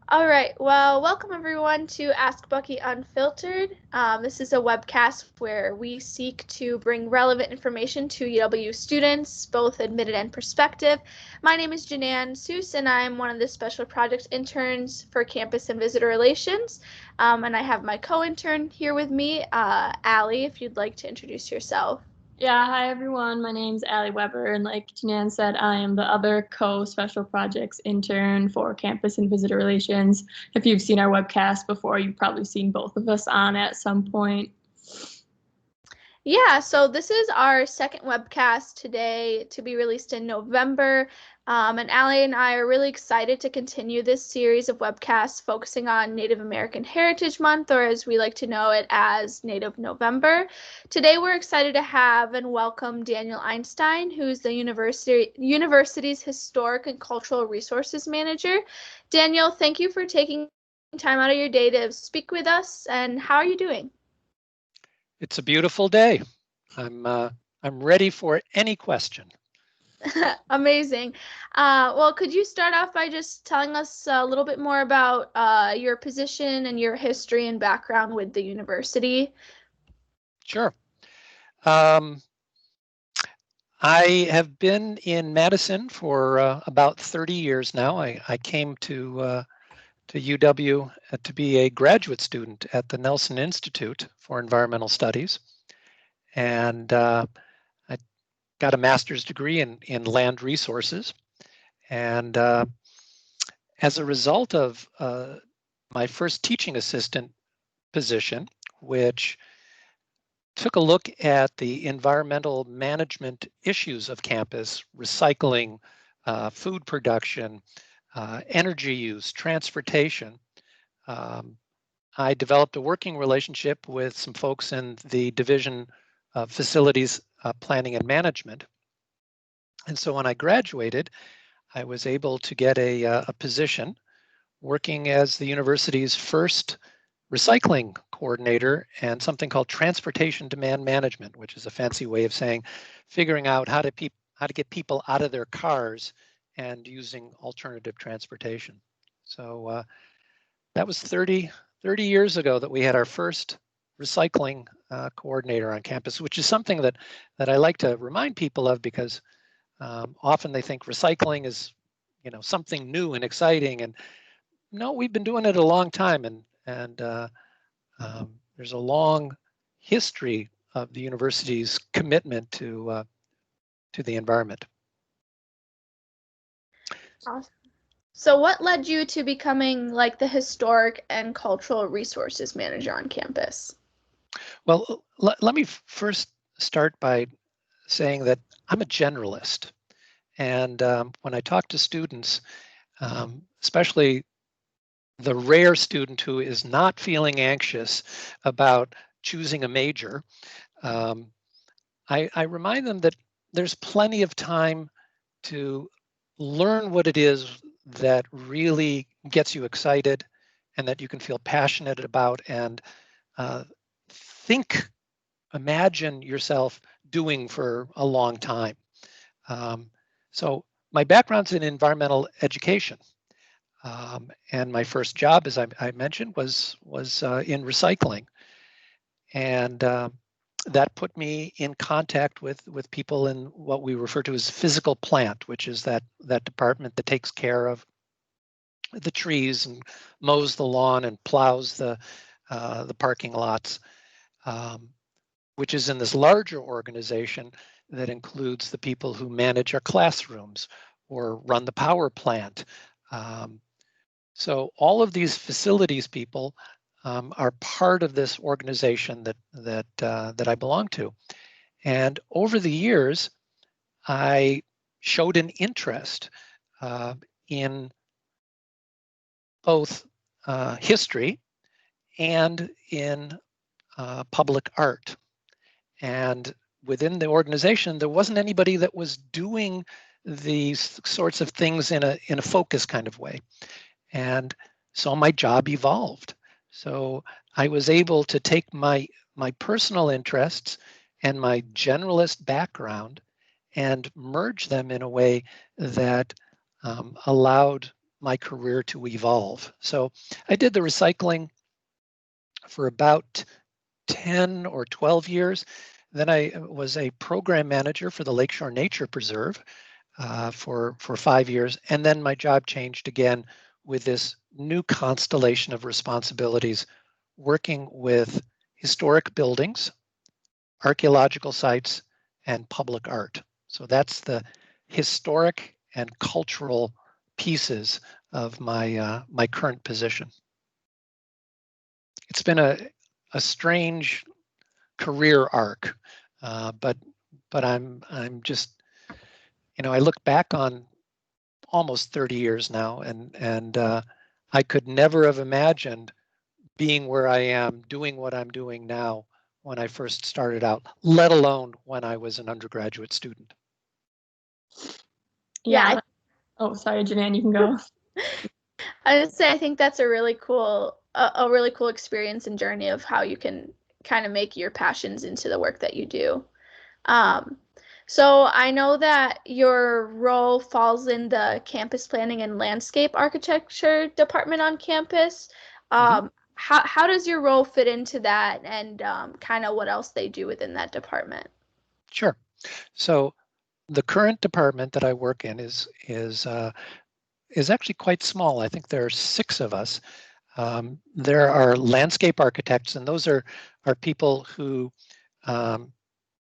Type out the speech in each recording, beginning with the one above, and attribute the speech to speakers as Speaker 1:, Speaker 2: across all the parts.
Speaker 1: All right, well, welcome everyone to Ask Bucky Unfiltered. This is a webcast where we seek to bring relevant information to UW students, both admitted and prospective. My name is Janan Seuss, and I'm one of the special projects interns for Campus and Visitor Relations. And I have my co-intern here with me, Allie, if you'd like to introduce yourself.
Speaker 2: Yeah, hi everyone. My name's Allie Weber, and like Janan said, I am the other co-special projects intern for Campus and Visitor Relations. If you've seen our webcast before, you've probably seen both of us on at some point.
Speaker 1: Yeah, so this is our second webcast today to be released in November. And Allie and I are really excited to continue this series of webcasts focusing on Native American Heritage Month, or as we like to know it as Native November. Today we're excited to have and welcome Daniel Einstein, who's the university's Historic and Cultural Resources Manager. Daniel, thank you for taking time out of your day to speak with us, and how are you doing?
Speaker 3: It's a beautiful day. I'm ready for any question.
Speaker 1: Amazing. Well, could you start off by just telling us a little bit more about your position and your history and background with the university?
Speaker 3: Sure. I have been in Madison for about 30 years now. I came to UW to be a graduate student at the Nelson Institute for Environmental Studies. And I got a master's degree in land resources. And as a result of my first teaching assistant position, which took a look at the environmental management issues of campus, recycling, food production, energy use, transportation. I developed a working relationship with some folks in the Division of Facilities Planning and Management. And so when I graduated, I was able to get a position working as the university's first recycling coordinator and something called transportation demand management, which is a fancy way of saying figuring out how to get people out of their cars and using alternative transportation. So that was 30 years ago that we had our first recycling coordinator on campus, which is something that I like to remind people of because often they think recycling is, something new and exciting, and no, we've been doing it a long time, and there's a long history of the university's commitment to the environment.
Speaker 1: Awesome. So what led you to becoming like the historic and cultural resources manager on campus?
Speaker 3: Well, let me first start by saying that I'm a generalist. And when I talk to students, especially the rare student who is not feeling anxious about choosing a major, I remind them that there's plenty of time to learn what it is that really gets you excited and that you can feel passionate about, and imagine yourself doing for a long time. So my background's in environmental education. And my first job, as I mentioned, was in recycling. And that put me in contact with people in what we refer to as physical plant, which is that department that takes care of the trees and mows the lawn and plows the parking lots, which is in this larger organization that includes the people who manage our classrooms or run the power plant. So all of these facilities people are part of this organization that I belong to. And over the years, I showed an interest in both history and in public art. And within the organization, there wasn't anybody that was doing these sorts of things in a focus kind of way. And so my job evolved. So I was able to take my personal interests and my generalist background and merge them in a way that allowed my career to evolve. So I did the recycling for about 10 or 12 years. Then I was a program manager for the Lakeshore Nature Preserve for 5 years. And then my job changed again with this new constellation of responsibilities, working with historic buildings, archaeological sites, and public art. So that's the historic and cultural pieces of my current position. It's been a strange career arc, but I'm just, I look back on almost 30 years now, and I could never have imagined being where I am, doing what I'm doing now when I first started out, let alone when I was an undergraduate student.
Speaker 2: Yeah. Oh, sorry, Janine, you can go.
Speaker 1: I would say I think that's a really cool experience and journey of how you can kind of make your passions into the work that you do. So I know that your role falls in the campus planning and landscape architecture department on campus. How does your role fit into that, and kind of what else they do within that department?
Speaker 3: Sure. So the current department that I work in is actually quite small. I think there are 6 of us. There are landscape architects, and those are people who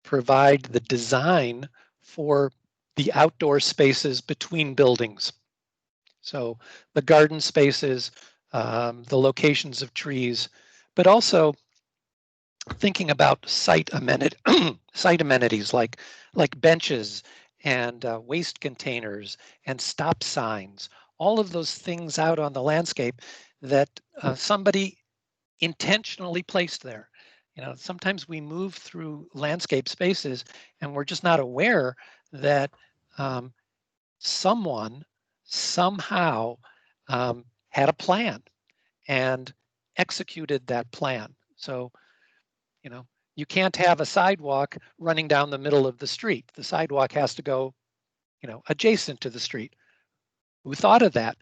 Speaker 3: provide the design for the outdoor spaces between buildings. So the garden spaces, the locations of trees, but also thinking about site amenities like benches and waste containers and stop signs, all of those things out on the landscape that somebody intentionally placed there. Sometimes we move through landscape spaces and we're just not aware that someone somehow had a plan and executed that plan. So, you can't have a sidewalk running down the middle of the street. The sidewalk has to go, adjacent to the street. Who thought of that?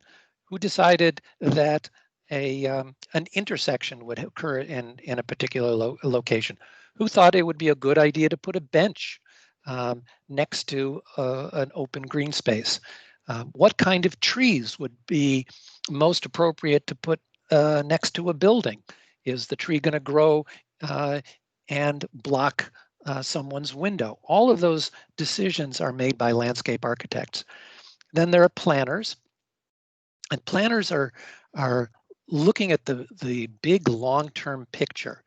Speaker 3: Who decided that an intersection would occur in a particular location? Who thought it would be a good idea to put a bench next to an open green space? What kind of trees would be most appropriate to put next to a building? Is the tree going to grow and block someone's window? All of those decisions are made by landscape architects. Then there are planners, and planners are looking at the big long-term picture.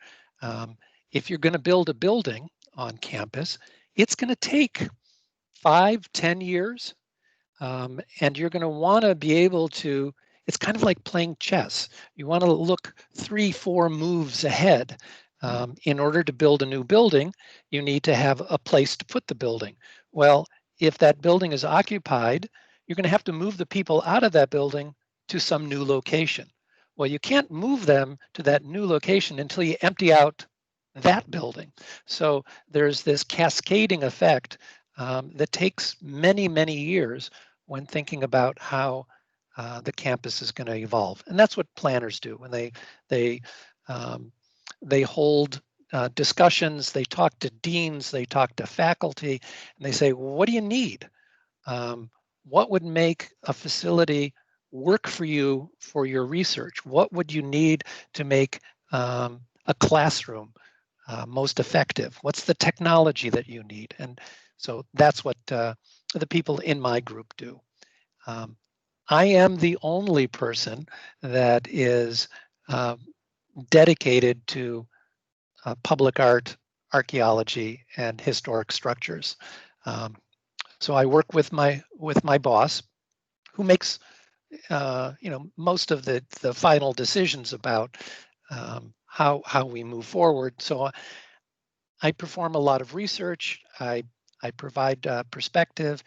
Speaker 3: If you're going to build a building on campus, it's going to take 5-10 years, and you're going to want to be able to. It's kind of like playing chess. You want to look 3-4 moves ahead. In order to build a new building, you need to have a place to put the building. Well, if that building is occupied, you're going to have to move the people out of that building to some new location. Well, you can't move them to that new location until you empty out that building. So there's this cascading effect that takes many, many years when thinking about how the campus is going to evolve. And that's what planners do when they hold discussions, they talk to deans, they talk to faculty, and they say, well, what do you need? What would make a facility work for you for your research? What would you need to make a classroom most effective? What's the technology that you need? And so that's what the people in my group do. I am the only person that is dedicated to public art, archaeology, and historic structures. So I work with my boss, who makes most of the final decisions about how we move forward. So I perform a lot of research. I provide perspective,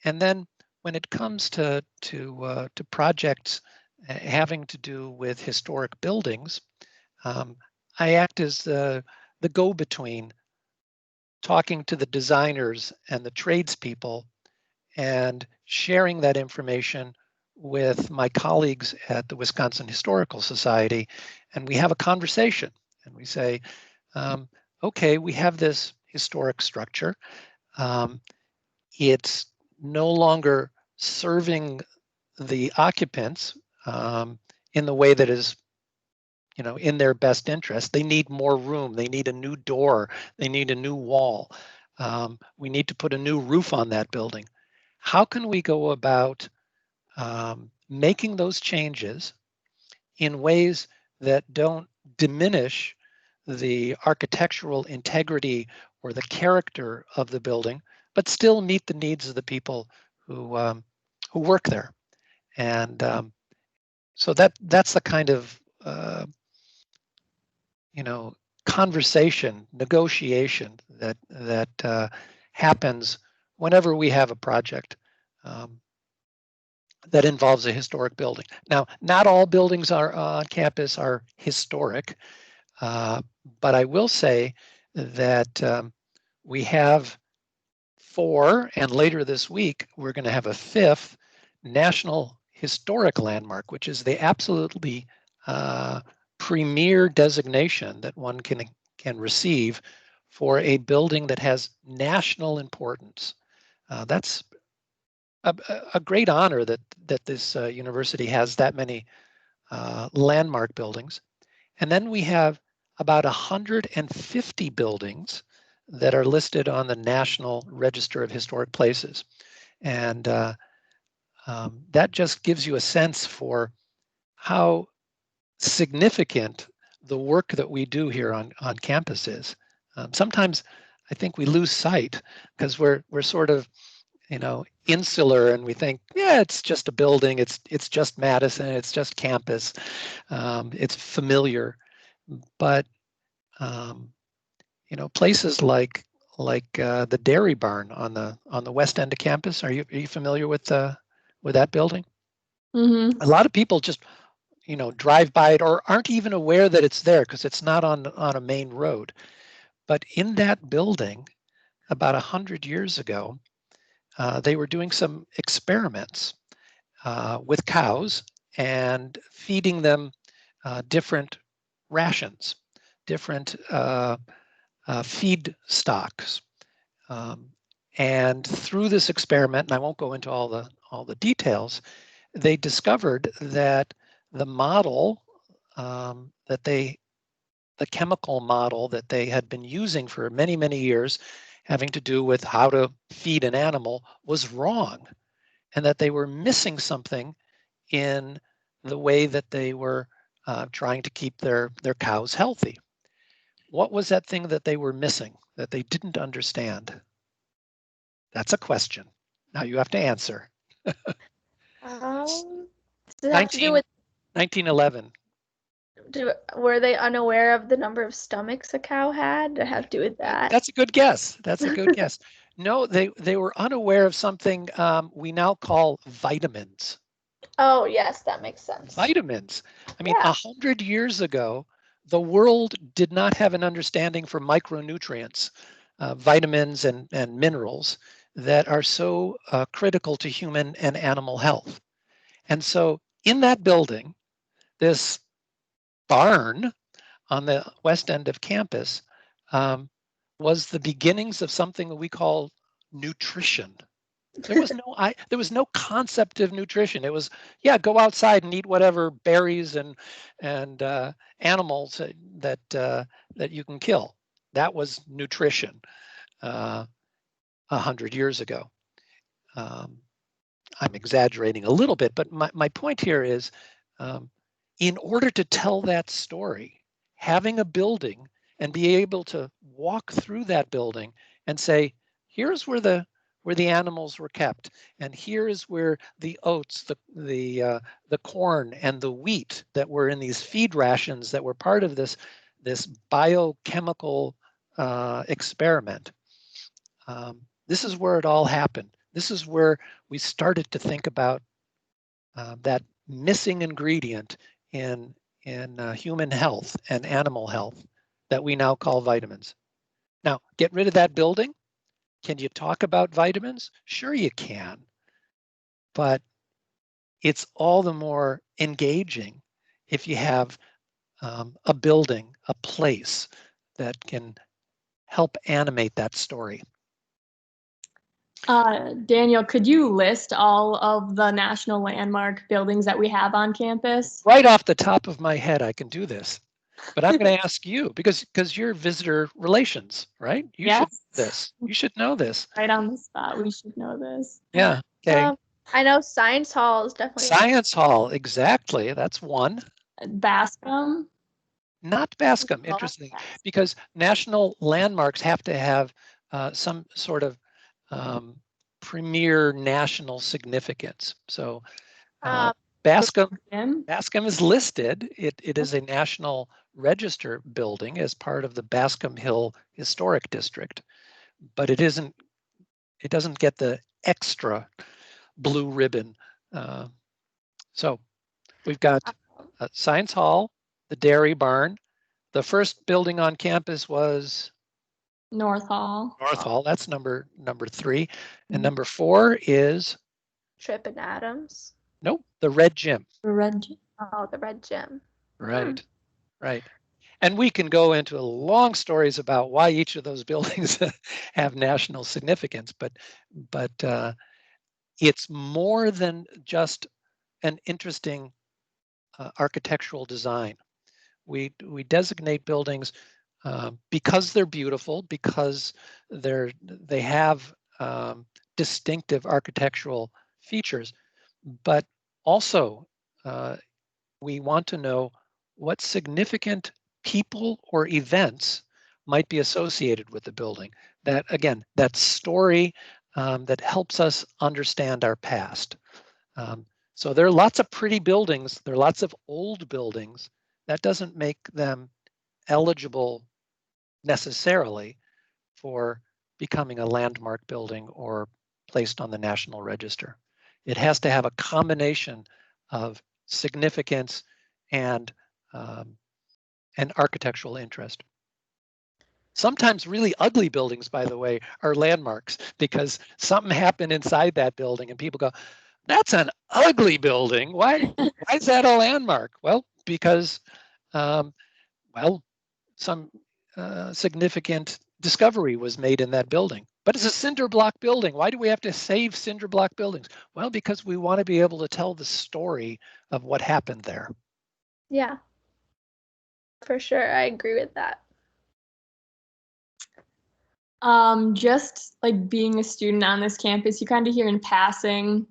Speaker 3: and then when it comes to projects having to do with historic buildings, I act as the go-between, talking to the designers and the tradespeople and sharing that information with my colleagues at the Wisconsin Historical Society, and we have a conversation, and we say, okay, we have this historic structure. It's no longer serving the occupants in the way that is, in their best interest. They need more room. They need a new door. They need a new wall. We need to put a new roof on that building. How can we go about making those changes in ways that don't diminish the architectural integrity or the character of the building, but still meet the needs of the people who work there? And so that's the kind of conversation, negotiation that happens whenever we have a project that involves a historic building. Now, not all buildings on campus are historic, but I will say that we have 4, and later this week, we're going to have a 5th National Historic Landmark, which is the absolutely premier designation that one can receive for a building that has national importance. That's a great honor that this university has that many landmark buildings. And then we have about 150 buildings that are listed on the National Register of Historic Places. And that just gives you a sense for how significant the work that we do here on campus is. Sometimes I think we lose sight because we're sort of insular, and we think, yeah, it's just a building, it's just Madison, it's just campus, it's familiar. But places like the Dairy Barn on the west end of campus, are you familiar with that building?
Speaker 2: Mm-hmm.
Speaker 3: A lot of people just drive by it or aren't even aware that it's there because it's not on a main road. But in that building, about 100 years ago, they were doing some experiments with cows and feeding them different rations, different feed stocks. And through this experiment, and I won't go into all the details, they discovered that the model the chemical model that they had been using for many, many years, having to do with how to feed an animal, was wrong, and that they were missing something in the way that they were trying to keep their cows healthy. What was that thing that they were missing, that they didn't understand? That's a question. Now you have to answer.
Speaker 1: Does it have to do with
Speaker 3: 1911.
Speaker 1: Were they unaware of the number of stomachs a cow had? Did it have to do with that?
Speaker 3: That's a good guess. That's a good guess. No, they were unaware of something we now call vitamins.
Speaker 1: Oh, yes, that makes sense.
Speaker 3: Vitamins. I mean, 100 years ago, the world did not have an understanding for micronutrients, vitamins and minerals that are so critical to human and animal health. And so in that building, this barn on the west end of campus was the beginnings of something that we call nutrition. There was no concept of nutrition. It was, go outside and eat whatever berries and animals that you can kill. That was nutrition 100 years ago. I'm exaggerating a little bit, but my point here is, in order to tell that story, having a building and be able to walk through that building and say, here's where the animals were kept, and here is where the oats, the corn, and the wheat that were in these feed rations that were part of this biochemical experiment. This is where it all happened. This is where we started to think about that missing ingredient in human health and animal health that we now call vitamins. Now, get rid of that building. Can you talk about vitamins? Sure you can. But it's all the more engaging if you have a building, a place that can help animate that story.
Speaker 2: Daniel, could you list all of the national landmark buildings that we have on campus?
Speaker 3: Right off the top of my head, I can do this, but I'm going to ask you because you're visitor relations, right? You should
Speaker 2: Yes.
Speaker 3: know this. You should know this.
Speaker 2: Right on the spot. We should know this.
Speaker 3: Yeah. Okay.
Speaker 1: I know Science Hall is definitely
Speaker 3: Science Hall, exactly. That's one.
Speaker 2: Bascom.
Speaker 3: Not Bascom, interesting, because national landmarks have to have some sort of premier national significance. So Bascom is listed. It is a National Register building as part of the Bascom Hill Historic District, but it doesn't get the extra blue ribbon. So we've got Science Hall, the Dairy Barn. The first building on campus was
Speaker 2: North Hall.
Speaker 3: North Hall. That's number 3. And number 4 is
Speaker 1: Tripp and Adams.
Speaker 3: Nope, the Red Gym.
Speaker 2: The Red Gym.
Speaker 1: Oh, the Red Gym.
Speaker 3: Right. Right. And we can go into long stories about why each of those buildings have national significance, but it's more than just an interesting architectural design. We designate buildings because they're beautiful, because they have distinctive architectural features, but also we want to know what significant people or events might be associated with the building. That, again, that story that helps us understand our past. So there are lots of pretty buildings, there are lots of old buildings. That doesn't make them eligible necessarily for becoming a landmark building or placed on the National Register. It has to have a combination of significance and architectural interest. Sometimes really ugly buildings, by the way, are landmarks because something happened inside that building and people go, that's an ugly building. Why is that a landmark? Well, because some significant discovery was made in that building. But it's a cinder block building. Why do we have to save cinder block buildings? Well, because we want to be able to tell the story of what happened there.
Speaker 1: Yeah, for sure. I agree with that.
Speaker 2: Just like being a student on this campus, you kind of hear in passing,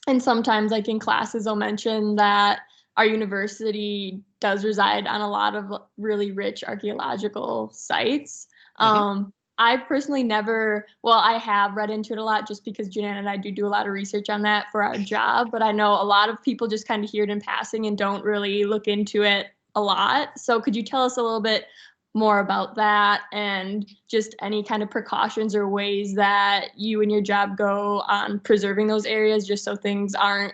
Speaker 2: and sometimes like in classes, I'll mention that our university does reside on a lot of really rich archaeological sites. I personally I have read into it a lot just because Janan and I do a lot of research on that for our job, but I know a lot of people just kind of hear it in passing and don't really look into it a lot. So could you tell us a little bit more about that and just any kind of precautions or ways that you and your job go on preserving those areas just so things aren't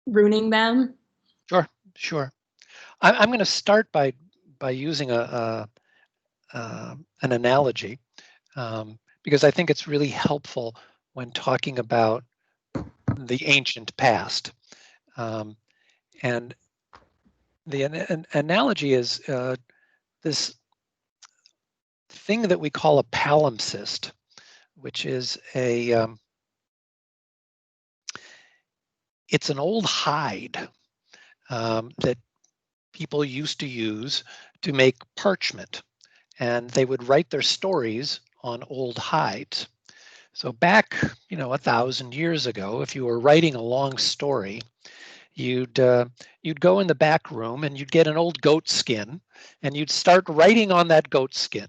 Speaker 2: ruining them?
Speaker 3: Sure. I'm going to start by using an analogy because I think it's really helpful when talking about the ancient past. And the analogy is this thing that we call a Palam cyst, which is it's an old hide that people used to use to make parchment, and they would write their stories on old hides. So back, 1,000 years ago, if you were writing a long story, you'd go in the back room and you'd get an old goat skin and you'd start writing on that goat skin.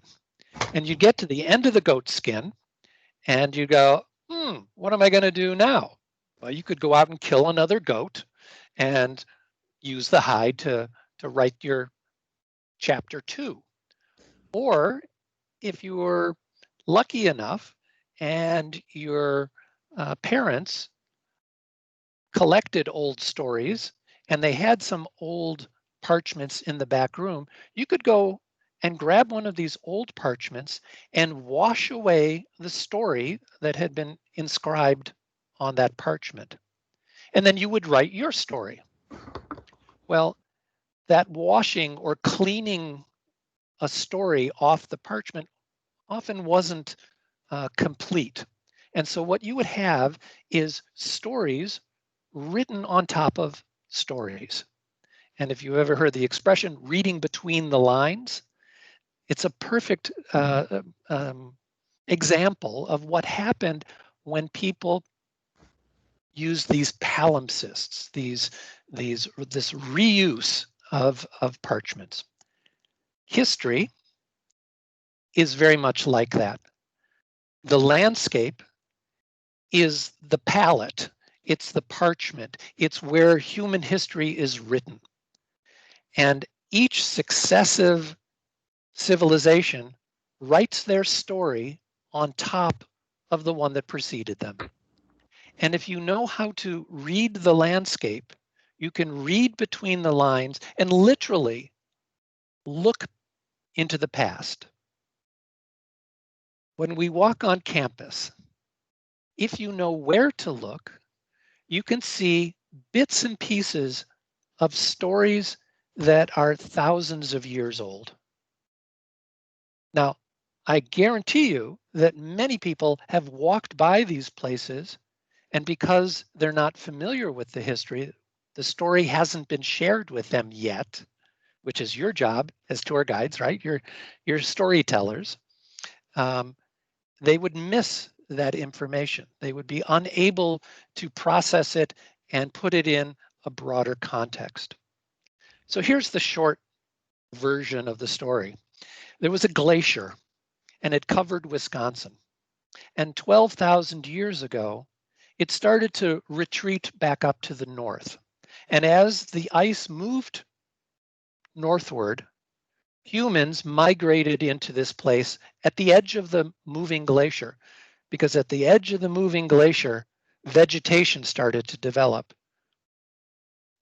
Speaker 3: And you'd get to the end of the goat skin and you go, what am I going to do now? Well, you could go out and kill another goat and use the hide to write your chapter 2. Or if you were lucky enough and your parents collected old stories and they had some old parchments in the back room, you could go and grab one of these old parchments and wash away the story that had been inscribed on that parchment. And then you would write your story. Well, that washing or cleaning a story off the parchment often wasn't complete. And so what you would have is stories written on top of stories. And if you've ever heard the expression reading between the lines, it's a perfect example of what happened when people used these palimpsests, this reuse of parchments. History is very much like that. The landscape is the palette, it's the parchment, it's where human history is written. And each successive civilization writes their story on top of the one that preceded them. And if you know how to read the landscape, you can read between the lines and literally look into the past. When we walk on campus, if you know where to look, you can see bits and pieces of stories that are thousands of years old. Now, I guarantee you that many people have walked by these places, and because they're not familiar with the history, the story hasn't been shared with them yet, which is your job as tour guides, right? You're storytellers. They would miss that information. They would be unable to process it and put it in a broader context. So here's the short version of the story. There was a glacier and it covered Wisconsin. And 12,000 years ago, it started to retreat back up to the north. And as the ice moved northward, humans migrated into this place at the edge of the moving glacier, because at the edge of the moving glacier, vegetation started to develop.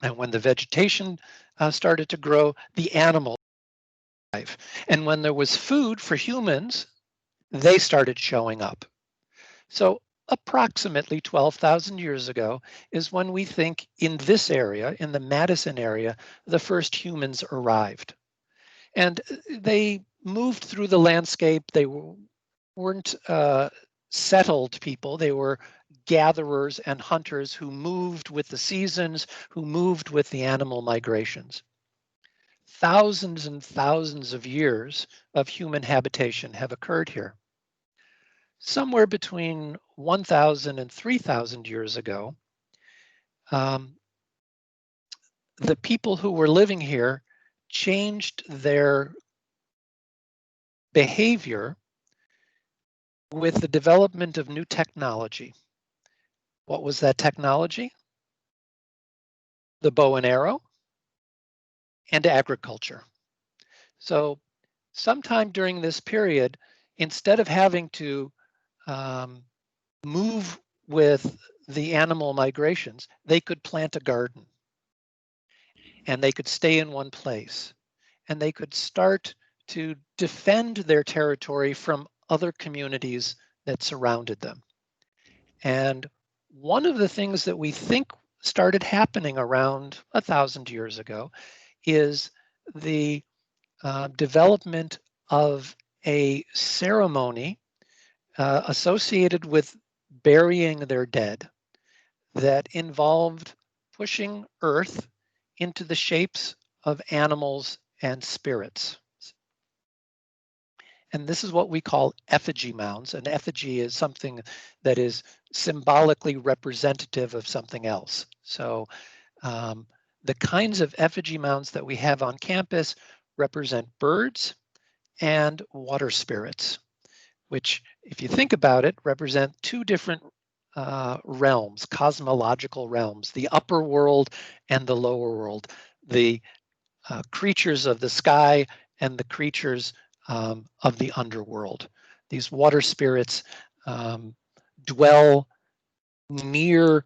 Speaker 3: And when the vegetation started to grow, the animals arrived. And when there was food for humans, they started showing up. So approximately 12,000 years ago is when we think in this area, in the Madison area, the first humans arrived. And they moved through the landscape. They weren't settled people. They were gatherers and hunters who moved with the seasons, who moved with the animal migrations. Thousands and thousands of years of human habitation have occurred here. Somewhere between 1,000 and 3,000 years ago, the people who were living here changed their behavior with the development of new technology. What was that technology? The bow and arrow and agriculture. So sometime during this period, instead of having to move with the animal migrations, they could plant a garden and they could stay in one place and they could start to defend their territory from other communities that surrounded them. And one of the things that we think started happening around 1,000 years ago is the development of a ceremony associated with burying their dead that involved pushing earth into the shapes of animals and spirits. And this is what we call effigy mounds. An effigy is something that is symbolically representative of something else. So the kinds of effigy mounds that we have on campus represent birds and water spirits, which, if you think about it, represent two different realms, cosmological realms, the upper world and the lower world, the creatures of the sky and the creatures of the underworld. These water spirits dwell near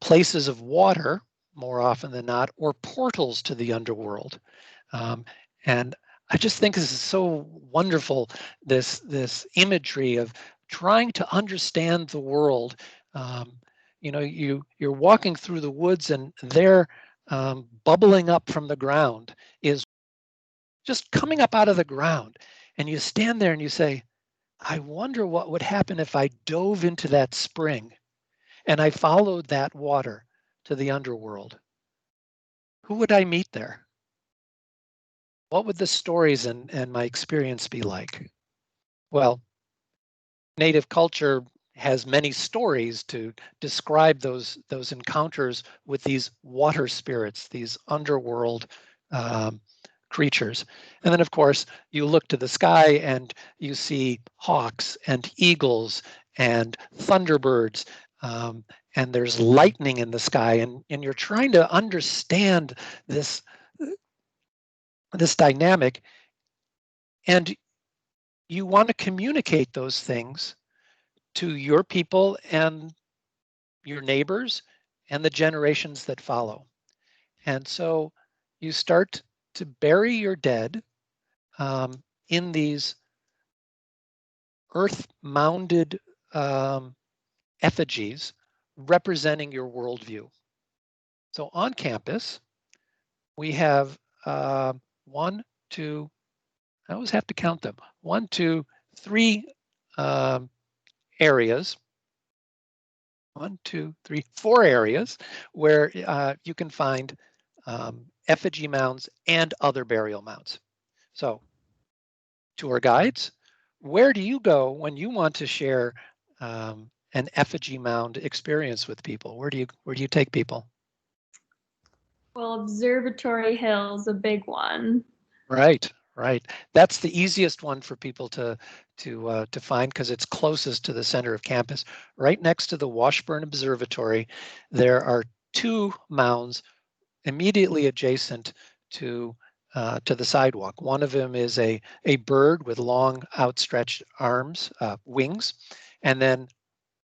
Speaker 3: places of water more often than not, or portals to the underworld. And I just think this is so wonderful, this imagery of trying to understand the world. you're walking through the woods, and there, bubbling up from the ground is just coming up out of the ground. And you stand there and you say, I wonder what would happen if I dove into that spring and I followed that water to the underworld. Who would I meet there? What would the stories and my experience be like? Well, Native culture has many stories to describe those encounters with these water spirits, these underworld creatures. And then, of course, you look to the sky and you see hawks and eagles and thunderbirds, and there's lightning in the sky, and you're trying to understand this dynamic, and you want to communicate those things to your people and your neighbors and the generations that follow. And so you start to bury your dead in these earth-mounded effigies representing your worldview. So on campus, we have one, two, I always have to count them, 1, 2, 3 areas. 1, 2, 3, 4 areas where you can find effigy mounds and other burial mounds. So, tour guides, where do you go when you want to share an effigy mound experience with people? Where do you take people?
Speaker 2: Well, Observatory Hills, a big one.
Speaker 3: Right. That's the easiest one for people to find because it's closest to the center of campus. Right next to the Washburn Observatory, there are 2 mounds immediately adjacent to the sidewalk. One of them is a bird with long outstretched arms, wings, and then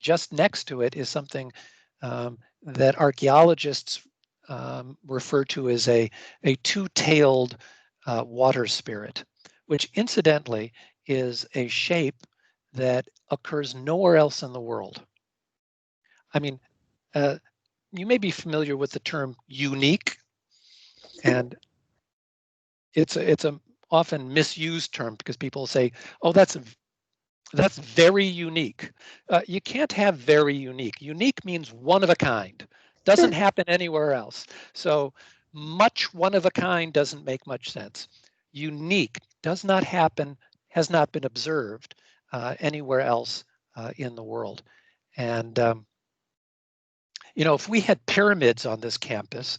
Speaker 3: just next to it is something that archaeologists refer to as a 2-tailed water spirit, which incidentally is a shape that occurs nowhere else in the world. I mean, you may be familiar with the term unique, and it's a often misused term because people say, "Oh, that's very unique." You can't have very unique. Unique means one of a kind. Doesn't happen anywhere else. So much one of a kind doesn't make much sense. Unique does not happen, has not been observed anywhere else in the world. And if we had pyramids on this campus,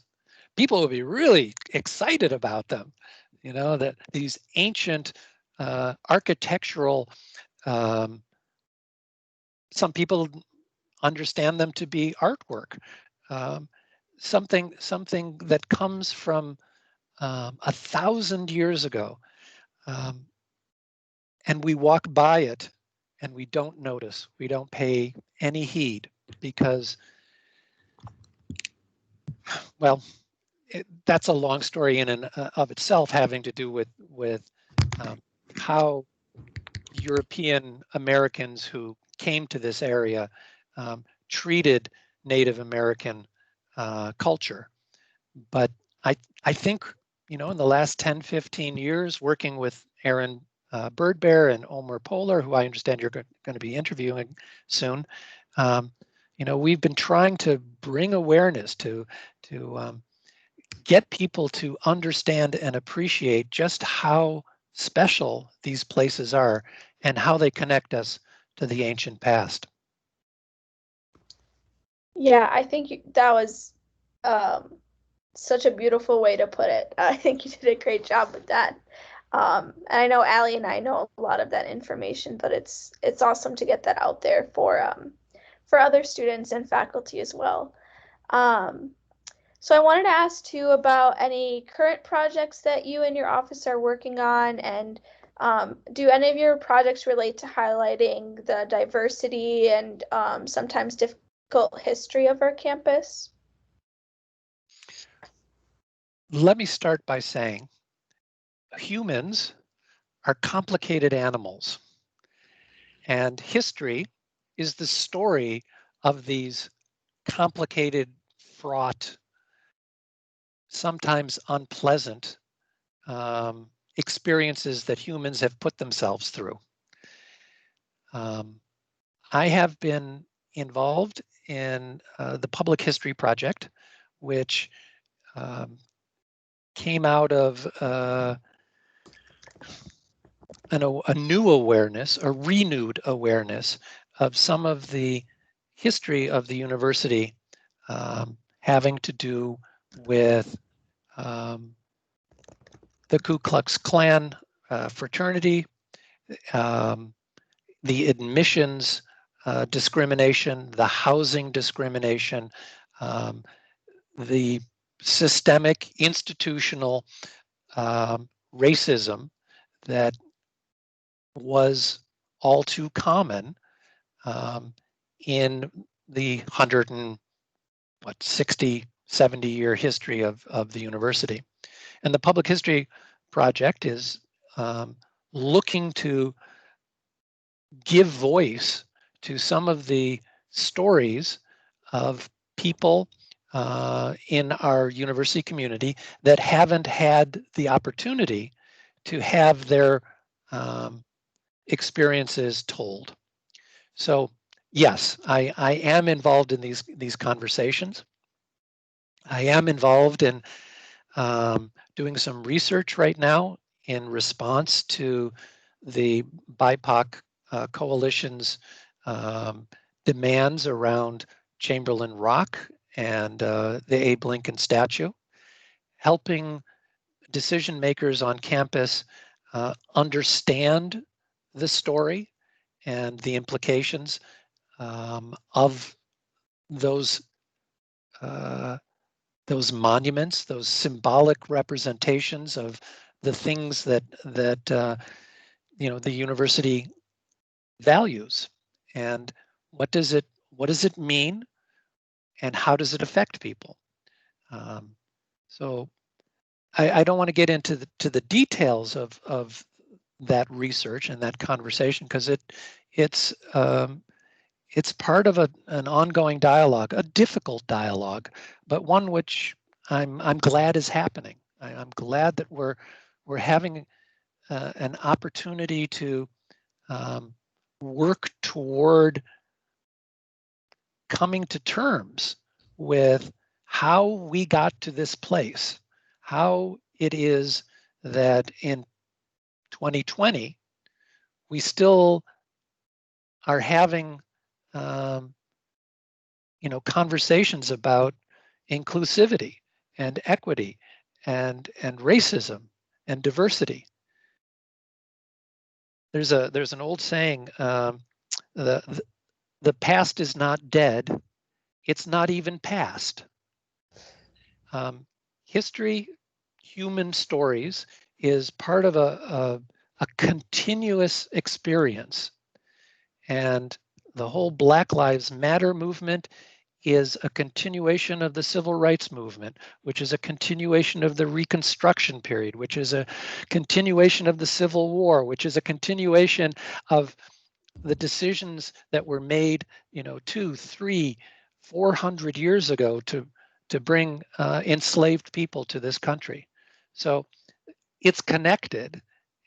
Speaker 3: people would be really excited about them. That these ancient architectural, some people understand them to be artwork, something that comes from 1,000 years ago, and we walk by it and we don't notice, we don't pay any heed because, well, that's a long story in and of itself, having to do with how European Americans who came to this area treated Native American culture. But I think, in the last 10, 15 years, working with Aaron Birdbear and Omer Polar, who I understand you're going to be interviewing soon, we've been trying to bring awareness to get people to understand and appreciate just how special these places are and how they connect us to the ancient past.
Speaker 1: Yeah, I think that was such a beautiful way to put it. I think you did a great job with that. And I know Allie and I know a lot of that information, but it's awesome to get that out there for other students and faculty as well. So I wanted to ask too about any current projects that you and your office are working on, and do any of your projects relate to highlighting the diversity and sometimes difficult history of our campus?
Speaker 3: Let me start by saying humans are complicated animals, and history is the story of these complicated, fraught, sometimes unpleasant experiences that humans have put themselves through. I have been involved in the Public History Project, which came out of a new awareness, a renewed awareness of some of the history of the university having to do with the Ku Klux Klan fraternity, the admissions discrimination, the housing discrimination, the systemic institutional racism that was all too common in the 160, 70-year history of the university. And the Public History Project is looking to give voice to some of the stories of people in our university community that haven't had the opportunity to have their experiences told. So yes, I am involved in these conversations. I am involved in doing some research right now in response to the BIPOC coalition's demands around Chamberlain Rock and the Abe Lincoln statue, helping decision makers on campus understand the story and the implications of those monuments, those symbolic representations of the things that you know, the university values, and what does it mean, and how does it affect people? So I don't want to get into the details of that research and that conversation, because it's part of an ongoing dialogue, a difficult dialogue, but one which I'm glad is happening. I'm glad that we're having an opportunity to work toward coming to terms with how we got to this place, how it is that in 2020 we still are having you know, conversations about inclusivity and equity and racism and diversity. There's an old saying, the past is not dead, it's not even past. History, human stories, is part of a continuous experience. And the whole Black Lives Matter movement is a continuation of the civil rights movement, which is a continuation of the Reconstruction period, which is a continuation of the Civil War, which is a continuation of the decisions that were made, you know, 200, 300, 400 years ago to bring enslaved people to this country. So it's connected,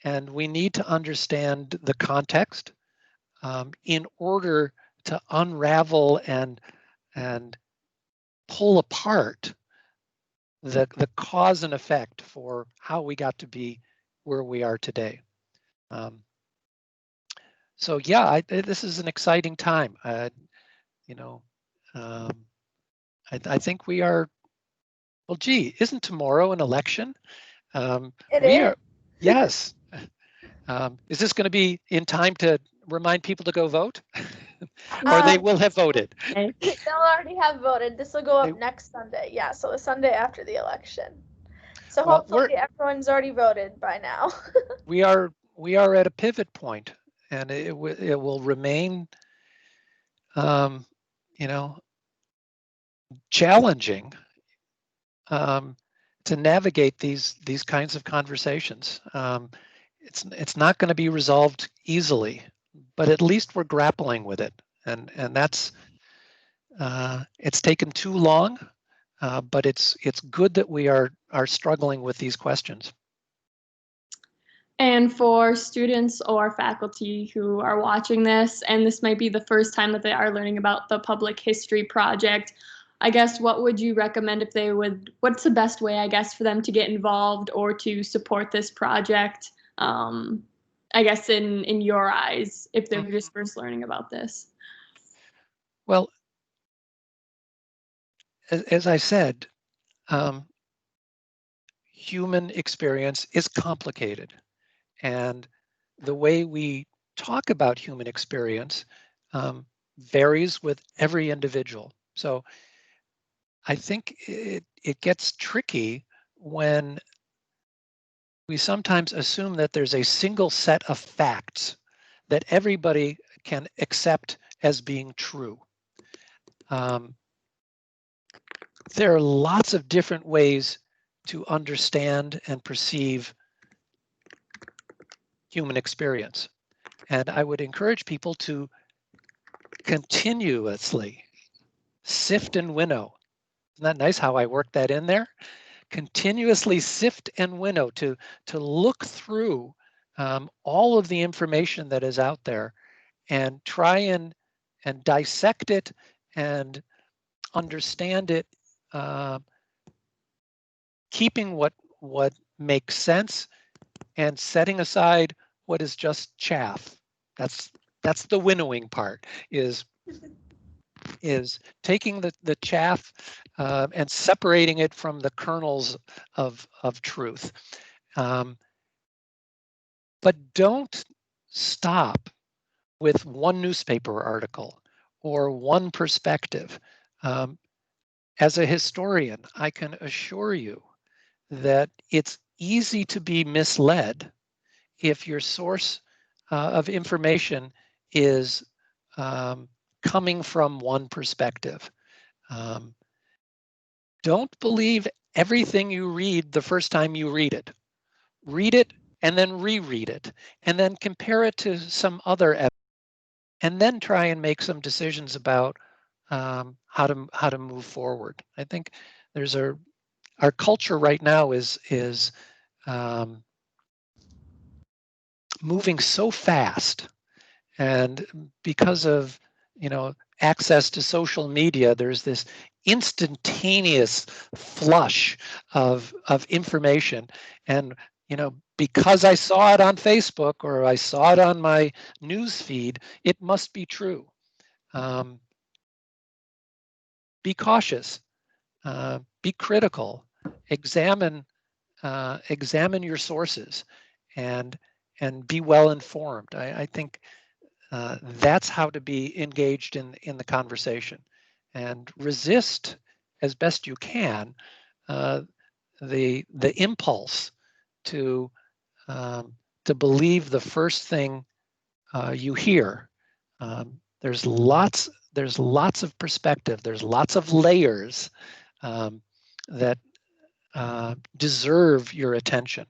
Speaker 3: and we need to understand the context in order to unravel and pull apart the cause and effect for how we got to be where we are today. So yeah, this is an exciting time. You know, I think we are. Well, gee, isn't tomorrow an election?
Speaker 1: It is.
Speaker 3: Yes. Is this going to be in time to remind people to go vote? Or they will have voted?
Speaker 1: They'll already have voted. This will go up next Sunday. Yeah, so the Sunday after the election. So well, hopefully everyone's already voted by now.
Speaker 3: we are at a pivot point, and it will remain, you know, challenging to navigate these kinds of conversations. It's not going to be resolved easily, but at least we're grappling with it, and that's It's taken too long, but it's good that we are struggling with these questions.
Speaker 2: And for students or faculty who are watching this, and this might be the first time that they are learning about the Public History Project, I guess what would you recommend if they would, what's the best way, I guess, for them to get involved or to support this project? I guess in your eyes, if they're just first learning about this.
Speaker 3: Well, as I said, human experience is complicated. And the way we talk about human experience varies with every individual. So I think it gets tricky when we sometimes assume that there's a single set of facts that everybody can accept as being true. There are lots of different ways to understand and perceive human experience. And I would encourage people to continuously sift and winnow. Isn't that nice how I worked that in there? Continuously sift and winnow to look through all of the information that is out there and try and dissect it and understand it, keeping what makes sense and setting aside what is just chaff. That's the winnowing part, is taking the chaff and separating it from the kernels of truth. But don't stop with one newspaper article or one perspective. As a historian, I can assure you that it's easy to be misled if your source of information is coming from one perspective. Don't believe everything you read the first time you read it. Read it and then reread it, and then compare it to some other evidence, and then try and make some decisions about how to move forward. I think there's our culture right now is moving so fast, and because of access to social media, there's this instantaneous flush of information, and because I saw it on Facebook or I saw it on my news feed, it must be true. Be cautious, be critical, examine your sources, and be well informed. I think that's how to be engaged in the conversation, and resist as best you can the impulse to believe the first thing you hear. There's lots of perspective. There's lots of layers that deserve your attention.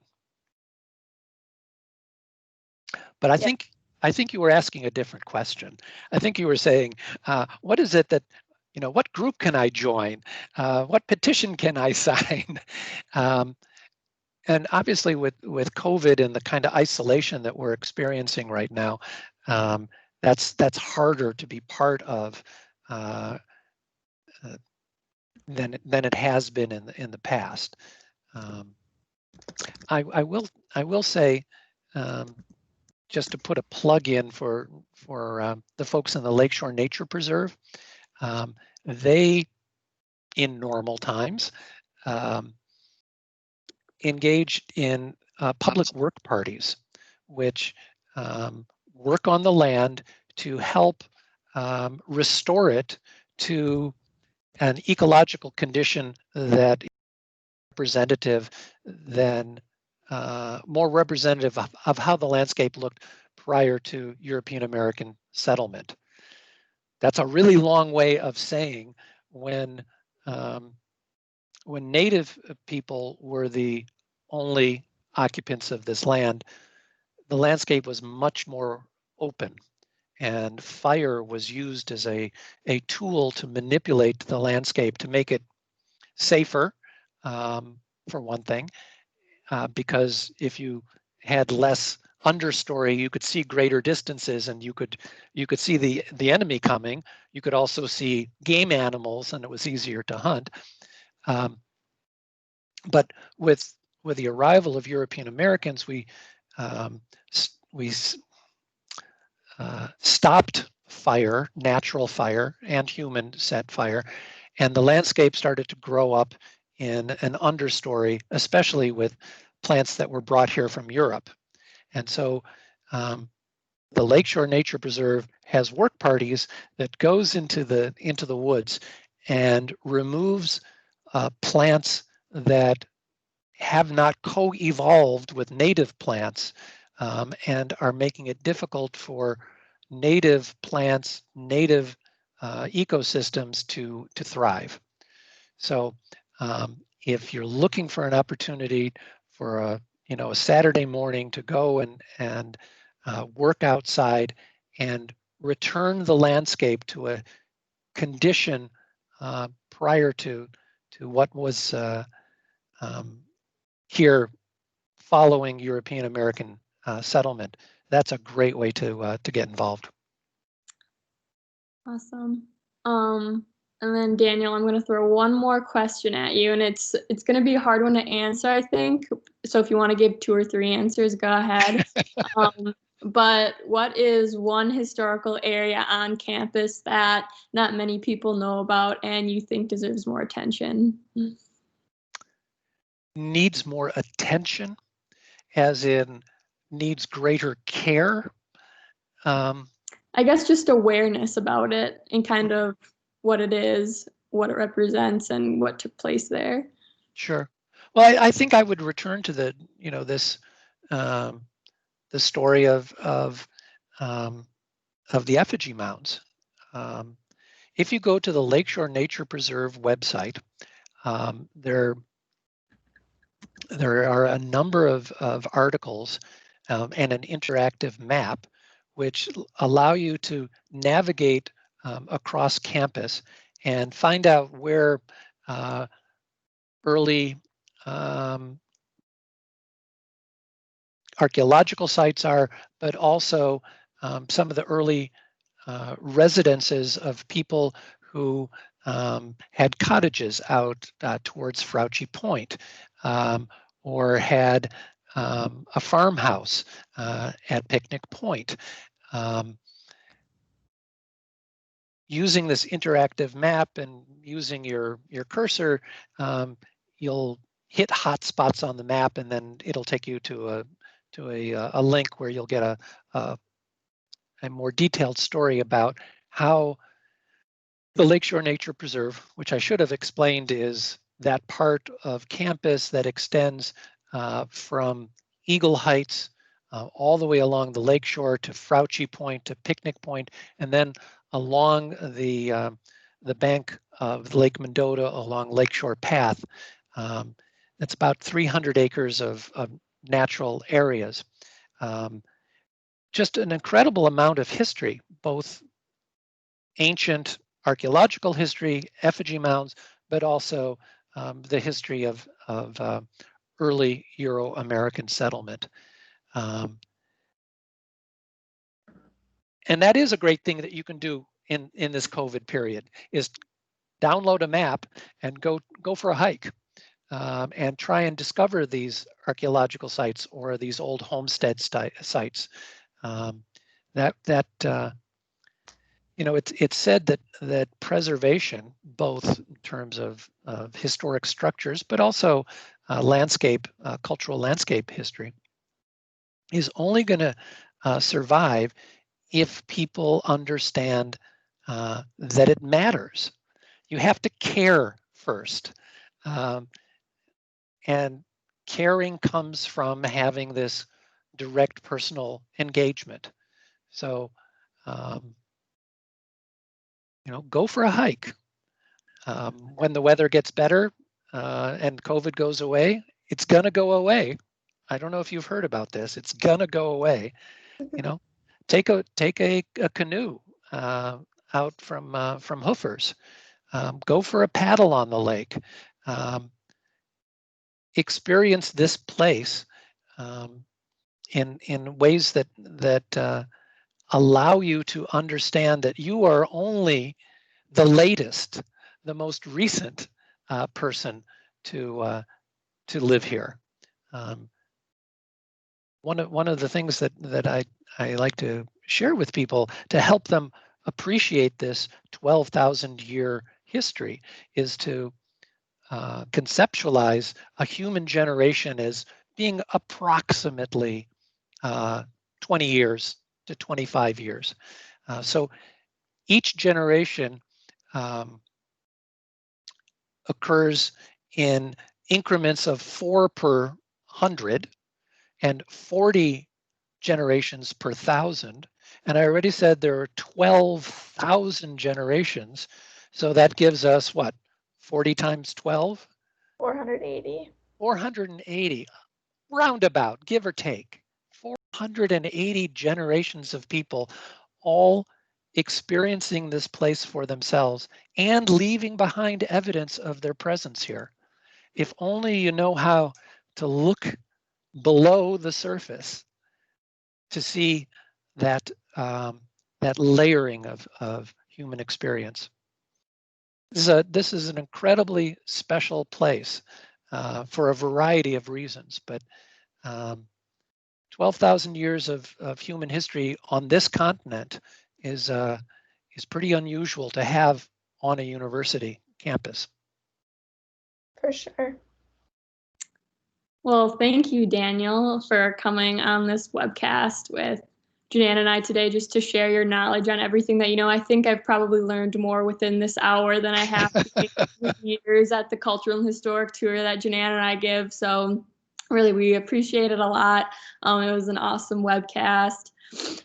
Speaker 3: But I think you were asking a different question. I think you were saying, what is it that, what group can I join? What petition can I sign? And obviously with COVID and the kind of isolation that we're experiencing right now, that's harder to be part of than it has been in the past. I will say, just to put a plug in for the folks in the Lakeshore Nature Preserve, they, in normal times, engaged in public work parties, which work on the land to help restore it to an ecological condition that is representative than more representative of how the landscape looked prior to European American settlement. That's a really long way of saying when native people were the only occupants of this land, the landscape was much more open, and fire was used as a tool to manipulate the landscape to make it safer, for one thing, because if you had less understory, you could see greater distances, and you could see the enemy coming. You could also see game animals, and it was easier to hunt. But with the arrival of European Americans, we stopped fire, natural fire, and human set fire, and the landscape started to grow up in an understory, especially with plants that were brought here from Europe. And so the Lakeshore Nature Preserve has work parties that goes into the woods and removes plants that have not co-evolved with native plants, and are making it difficult for native plants, native ecosystems to thrive. So if you're looking for an opportunity for a Saturday morning to go and work outside and return the landscape to a condition prior to what was here following European American settlement, that's a great way to get involved.
Speaker 2: Awesome. And then Daniel, I'm going to throw one more question at you, and it's going to be a hard one to answer, I think. So if you want to give 2 or 3 answers, go ahead. But what is one historical area on campus that not many people know about and you think deserves more attention?
Speaker 3: Needs more attention, as in needs greater care?
Speaker 2: I guess just awareness about it and kind of what it is, what it represents, and what took place there.
Speaker 3: Sure. Well, I think I would return to the story of the effigy mounds. If you go to the Lakeshore Nature Preserve website, there are a number of articles and an interactive map which allow you to navigate across campus and find out where early archaeological sites are, but also some of the early residences of people who had cottages out towards Frouchy Point, or had a farmhouse at Picnic Point. Using this interactive map and using your cursor, you'll hit hot spots on the map, and then it'll take you to a link where you'll get a more detailed story about how the Lakeshore Nature Preserve, which I should have explained, is that part of campus that extends from Eagle Heights all the way along the lakeshore to Frouchy Point to Picnic Point, and then along the bank of Lake Mendota along Lakeshore Path. That's about 300 acres of natural areas. Just an incredible amount of history, both ancient archaeological history, effigy mounds, but also the history of early Euro-American settlement. And that is a great thing that you can do in this COVID period, is download a map and go for a hike and try and discover these archaeological sites or these old homestead sites. It's said that preservation, both in terms of historic structures, but also cultural landscape history, is only going to survive if people understand that it matters. You have to care first. And caring comes from having this direct personal engagement. So, go for a hike. When the weather gets better and COVID goes away, it's gonna go away. I don't know if you've heard about this. It's gonna go away. take a canoe out from Hoofers. Go for a paddle on the lake. Experience this place in ways that allow you to understand that you are only the latest, the most recent person to live here. One of the things that I like to share with people to help them appreciate this 12,000 year history is to conceptualize a human generation as being approximately 20 years to 25 years. So each generation occurs in increments of 4 per 100 and 40 generations per 1,000. And I already said there are 12,000 generations. So that gives us what? 40 times 12?
Speaker 1: 480.
Speaker 3: 480, roundabout, give or take. 480 generations of people all experiencing this place for themselves and leaving behind evidence of their presence here. If only you know how to look below the surface to see that that layering of human experience. This is an incredibly special place for a variety of reasons, but 12,000 years of human history on this continent is pretty unusual to have on a university campus.
Speaker 1: For sure.
Speaker 2: Well, thank you, Daniel, for coming on this webcast with Junan and I today just to share your knowledge on everything that you know. I think I've probably learned more within this hour than I have with years at the cultural and historic tour that Junan and I give. So really, we appreciate it a lot. It was an awesome webcast.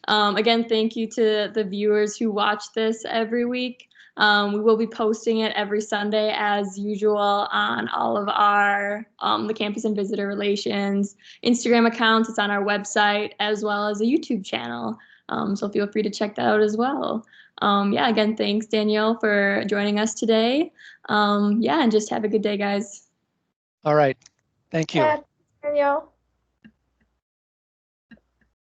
Speaker 2: Again, thank you to the viewers who watch this every week. We will be posting it every Sunday as usual on all of our the Campus and Visitor Relations Instagram accounts. It's on our website as well as a YouTube channel. So feel free to check that out as well. Yeah, again, thanks, Danielle, for joining us today. Yeah, and just have a good day, guys.
Speaker 3: All right. Thank you.
Speaker 1: Yeah, Danielle.